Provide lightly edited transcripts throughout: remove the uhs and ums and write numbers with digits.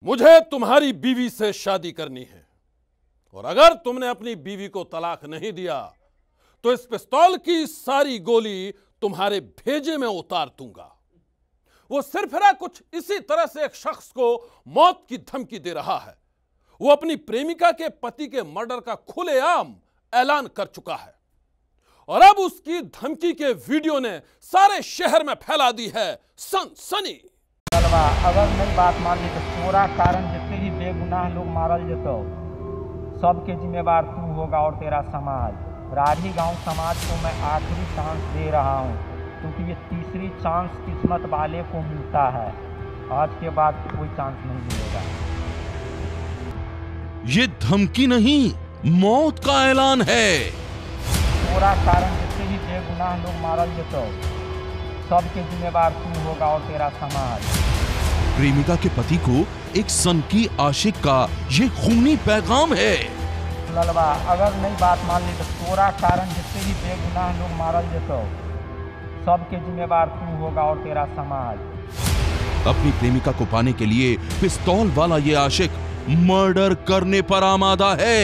मुझे तुम्हारी बीवी से शादी करनी है और अगर तुमने अपनी बीवी को तलाक नहीं दिया तो इस पिस्तौल की सारी गोली तुम्हारे भेजे में उतार दूंगा। वो सिरफिरा कुछ इसी तरह से एक शख्स को मौत की धमकी दे रहा है। वो अपनी प्रेमिका के पति के मर्डर का खुलेआम ऐलान कर चुका है और अब उसकी धमकी के वीडियो ने सारे शहर में फैला दी है सनसनी। अगर नहीं बात मान ली तो तोरा कारण जितने भी बेगुनाह लोग मारल जेतो सबके जिम्मेवार तू होगा और तेरा समाज। राढ़ी गांव समाज को मैं आखिरी चांस दे रहा हूं क्योंकि ये तीसरी चांस किस्मत वाले को मिलता है। आज के बाद कोई चांस नहीं मिलेगा। ये धमकी नहीं, मौत का ऐलान है। तोरा कारण जितने भी बेगुनाह लोग मारल जेतो सबके जिम्मेवार तू होगा और तेरा समाज। प्रेमिका के पति को एक सनकी आशिक का ये खूनी पैगाम है। ललवा अगर नहीं बात मान ली तो तोरा कारण जितने भी बेगुनाह लोग मारल जेतो सबके जिम्मेवार तू होगा और तेरा समाज। अपनी प्रेमिका को पाने के लिए पिस्तौल वाला ये आशिक मर्डर करने पर आमादा है।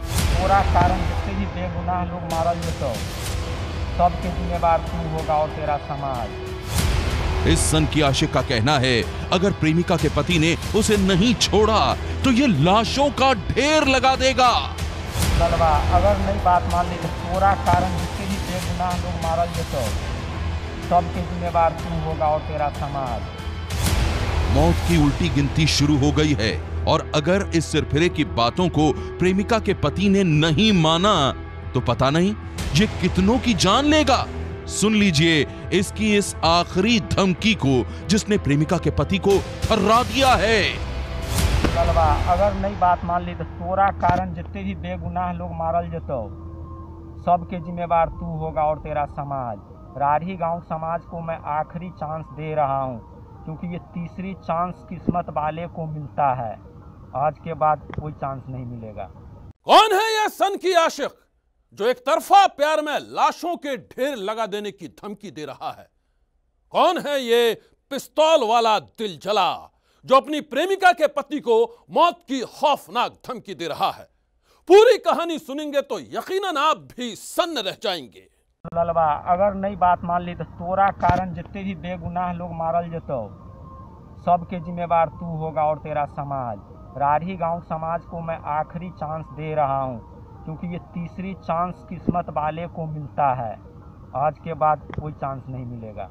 तोरा कारण जितने भी बेगुनाह लोग मारल जेतो सबके जिम्मेवार तू होगा और तेरा समाज। इस सनकी आशिक का कहना है अगर प्रेमिका के पति ने उसे नहीं छोड़ा तो ये लाशों का ढेर लगा देगा। ललवा अगर नहीं बात मान ली तो तोरा कारण जितने भी बेगुनाह लोग मारल जेतो सबके जिम्मेवार तू होगा और तेरा समाज। मौत की उल्टी गिनती शुरू हो गई है और अगर इस सिरफिरे की बातों को प्रेमिका के पति ने नहीं माना तो पता नहीं ये कितनों की जान लेगा। सुन लीजिए इसकी इस आखिरी धमकी को जिसने प्रेमिका के पति को थर्रा दिया है। ललवा अगर नहीं बात मान ली तो तोरा कारण जितने भी बेगुनाह लोग मारल जेतो सबके जिम्मेवार तू होगा और तेरा समाज। राढ़ी गांव समाज को मैं आखिरी चांस दे रहा हूं क्योंकि ये तीसरी चांस किस्मत वाले को मिलता है। आज के बाद कोई चांस नहीं मिलेगा। कौन है यह सनकी आशिक जो एक तरफा प्यार में लाशों के ढेर लगा देने की धमकी दे रहा है? कौन है ये पिस्तौल वाला दिल जला जो अपनी प्रेमिका के पति को मौत की खौफनाक धमकी दे रहा है? पूरी कहानी सुनेंगे तो यकीनन आप भी सन्न रह जाएंगे। ललवा अगर नहीं बात मान ली तो तोरा कारण जितने भी बेगुनाह लोग मारल जेतो सबके जिम्मेवार तू होगा और तेरा समाज। राढ़ी गांव समाज को मैं आखिरी चांस दे रहा हूं क्योंकि ये तीसरी चांस किस्मत वाले को मिलता है। आज के बाद कोई चांस नहीं मिलेगा।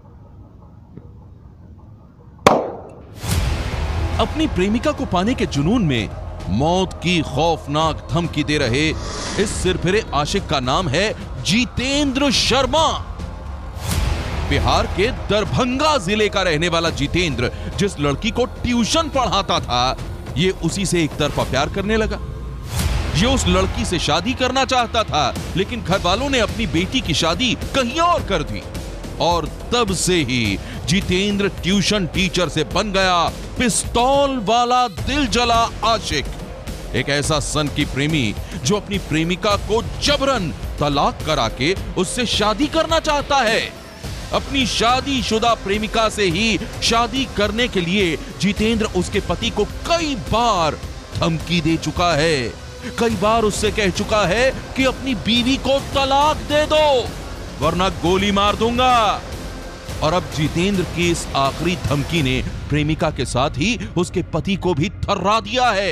अपनी प्रेमिका को पाने के जुनून में मौत की खौफनाक धमकी दे रहे इस सिरफिरे आशिक का नाम है जितेंद्र शर्मा। बिहार के दरभंगा जिले का रहने वाला जितेंद्र जिस लड़की को ट्यूशन पढ़ाता था ये उसी से एक तरफा प्यार करने लगा। ये उस लड़की से शादी करना चाहता था लेकिन घर वालों ने अपनी बेटी की शादी कहीं और कर दी और तब से ही जितेंद्र ट्यूशन टीचर से बन गया पिस्तौल वाला दिल जला आशिक। एक ऐसा सनकी प्रेमी जो अपनी प्रेमिका को जबरन तलाक करा के उससे शादी करना चाहता है। अपनी शादीशुदा प्रेमिका से ही शादी करने के लिए जितेंद्र उसके पति को कई बार धमकी दे चुका है। कई बार उससे कह चुका है कि अपनी बीवी को तलाक दे दो वरना गोली मार दूंगा। और अब जितेंद्र की इस आखिरी धमकी ने प्रेमिका के साथ ही उसके पति को भी थर्रा दिया है।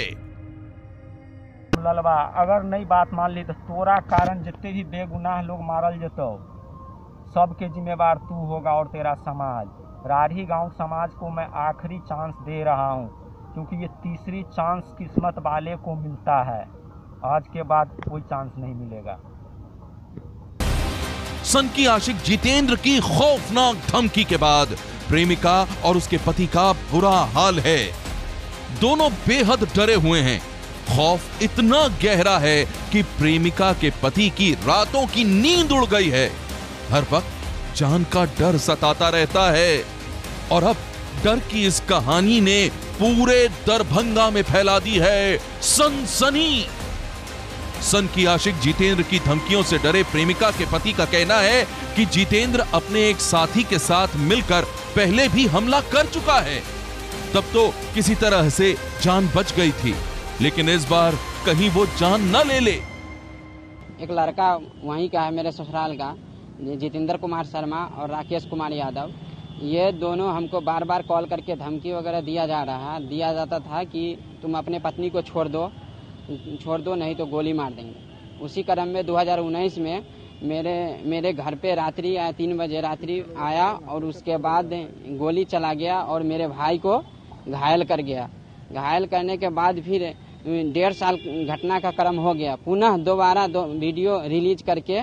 ललवा अगर नहीं बात मान ली तो तोरा कारण जितने भी बेगुनाह लोग मारल जेतो सबके जिम्मेवार तू होगा और तेरा समाज। राढ़ी गांव समाज को मैं आखिरी चांस दे रहा हूं क्योंकि ये तीसरी चांस किस्मत वाले को मिलता है। आज के बाद कोई चांस नहीं मिलेगा। सनकी आशिक जितेंद्र की खौफनाक धमकी के बाद प्रेमिका और उसके पति का बुरा हाल है। दोनों बेहद डरे हुए हैं। खौफ इतना गहरा है कि प्रेमिका के पति की रातों की नींद उड़ गई है। हर वक्त जान का डर सताता रहता है और अब डर की इस कहानी ने पूरे दरभंगा में फैला दी है सनसनी। सनकी आशिक जितेंद्र की धमकियों से डरे प्रेमिका के पति का कहना है कि जितेंद्र अपने एक साथी के साथ मिलकर पहले भी हमला कर चुका है तब तो किसी तरह से जान बच गई थी, लेकिन इस बार कहीं वो जान न ले ले। एक लड़का वहीं का है, मेरे ससुराल का, जितेंद्र कुमार शर्मा और राकेश कुमार यादव। ये दोनों हमको बार बार कॉल करके धमकी वगैरह दिया जाता था कि तुम अपने पत्नी को छोड़ दो नहीं तो गोली मार देंगे। उसी क्रम में 2019 में मेरे घर पे रात्रि 3 बजे रात्रि आया और उसके बाद गोली चला गया और मेरे भाई को घायल कर गया। घायल करने के बाद फिर 1.5 साल घटना का क्रम हो गया। पुनः दोबारा वीडियो रिलीज करके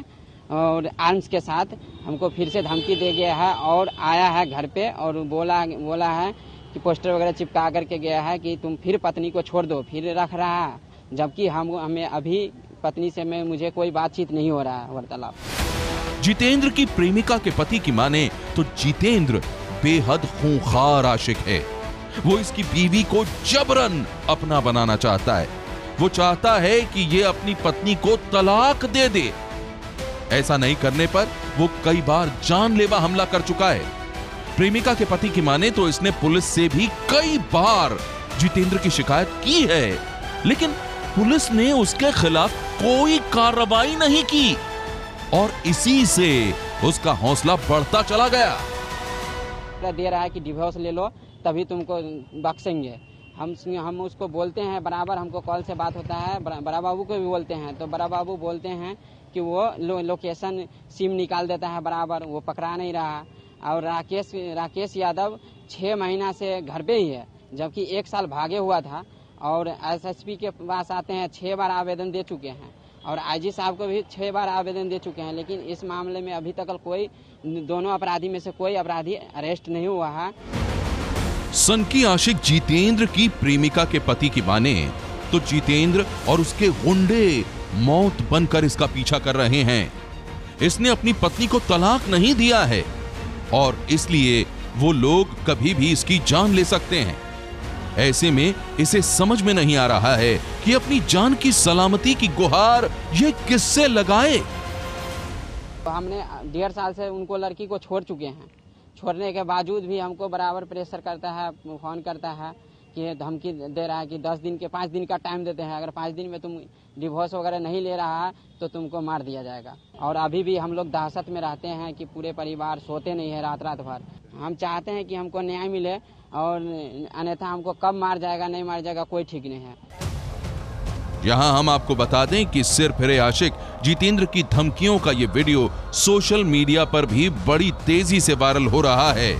और आर्म्स के साथ हमको फिर से धमकी दे गया है और आया है घर पे और बोला है कि पोस्टर वगैरह चिपका करके गया है कि तुम फिर पत्नी को छोड़ दो, फिर रख रहा है, जबकि हमें अभी पत्नी से मुझे कोई बातचीत नहीं हो रहा है, वार्तालाप। जितेंद्र की प्रेमिका के पति की माने तो जितेंद्र बेहद खूंखार आशिक है। वो इसकी बीवी को जबरन अपना बनाना चाहता है। वो चाहता है कि ये अपनी पत्नी को तलाक दे दे। ऐसा नहीं करने पर वो कई बार जानलेवा हमला कर चुका है। प्रेमिका के पति की माने तो इसने पुलिस से भी कई बार जितेंद्र की शिकायत की है, लेकिन पुलिस ने उसके खिलाफ कोई कार्रवाई नहीं की और इसी से उसका हौसला बढ़ता चला गया। दे रहा है कि डिवोर्स ले लो तभी तुमको बख्शेंगे। हम उसको बोलते हैं, बराबर हमको कॉल से बात होता है, बड़ा बाबू को भी बोलते हैं, तो बड़ा बाबू बोलते हैं कि वो लोकेशन सिम निकाल देता है, बराबर वो पकड़ा नहीं रहा। और राकेश यादव 6 महीना से घर पे ही है, जबकि 1 साल भागे हुआ था और SSP के पास आते हैं, 6 बार आवेदन दे चुके हैं और IG साहब को भी 6 बार आवेदन दे चुके हैं, लेकिन इस मामले में अभी तक कोई दोनों अपराधी में से कोई अपराधी अरेस्ट नहीं हुआ है। सनकी आशिक जितेंद्र की प्रेमिका के पति की माने तो जितेंद्र और उसके गुंडे मौत बनकर इसका पीछा कर रहे हैं। इसने अपनी पत्नी को तलाक नहीं दिया है और इसलिए वो लोग कभी भी इसकी जान ले सकते हैं। ऐसे में इसे समझ में नहीं आ रहा है कि अपनी जान की सलामती की गुहार ये किससे लगाए। हमने 1.5 साल से उनको लड़की को छोड़ चुके हैं। छोड़ने के बावजूद भी हमको बराबर प्रेशर करता है, फोन करता है कि धमकी दे रहा है कि 5 दिन का टाइम देते हैं, अगर 5 दिन में तुम डिवोर्स वगैरह नहीं ले रहा है तो तुमको मार दिया जाएगा। और अभी भी हम लोग दहशत में रहते हैं कि पूरे परिवार सोते नहीं है रात भर। हम चाहते हैं कि हमको न्याय मिले और अन्यथा हमको कब मार जाएगा नहीं मार जाएगा कोई ठीक नहीं है। यहां हम आपको बता दें कि सिर फिरे आशिक जितेंद्र की धमकियों का ये वीडियो सोशल मीडिया पर भी बड़ी तेजी से वायरल हो रहा है।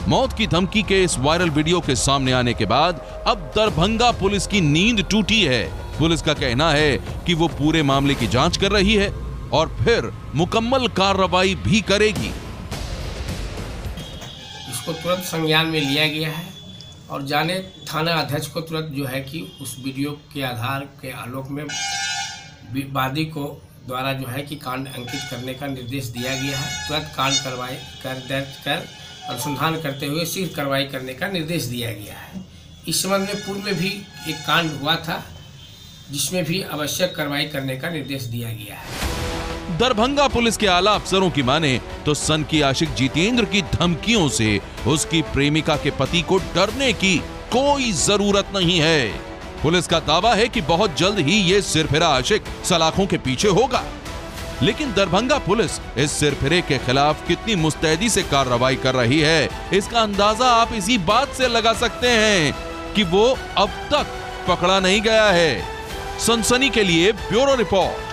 मौत की धमकी के इस वायरल वीडियो के सामने आने के बाद अब दरभंगा पुलिस की नींद टूटी है। पुलिस का कहना है कि वो पूरे मामले की जांच कर रही है और फिर मुकम्मल कार्रवाई भी करेगी। इसको तुरंत संज्ञान में लिया गया है और जाने थाना अध्यक्ष को तुरंत जो है कि उस वीडियो के आधार के आलोक में वादी को द्वारा जो है कि कांड अंकित करने का निर्देश दिया गया है। तुरंत कांड दर्ज कर अनुसंधान करते हुए शीघ्र कार्रवाई करने का निर्देश दिया गया है। इस संबंध में पूर्व में भी एक कांड हुआ था जिसमें भी आवश्यक कार्रवाई करने का निर्देश दिया गया है। दरभंगा पुलिस के आला अफसरों की माने तो सनकी आशिक जितेंद्र की धमकियों से उसकी प्रेमिका के पति को डरने की कोई जरूरत नहीं है। पुलिस का दावा है कि बहुत जल्द ही ये सिरफिरा आशिक सलाखों के पीछे होगा। लेकिन दरभंगा पुलिस इस सिरफिरे के खिलाफ कितनी मुस्तैदी से कार्रवाई कर रही है, इसका अंदाजा आप इसी बात से लगा सकते हैं कि वो अब तक पकड़ा नहीं गया है। सनसनी के लिए ब्यूरो रिपोर्ट।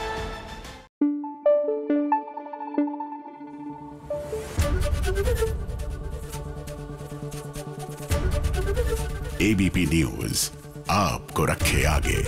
ABP न्यूज आपको रखे आगे।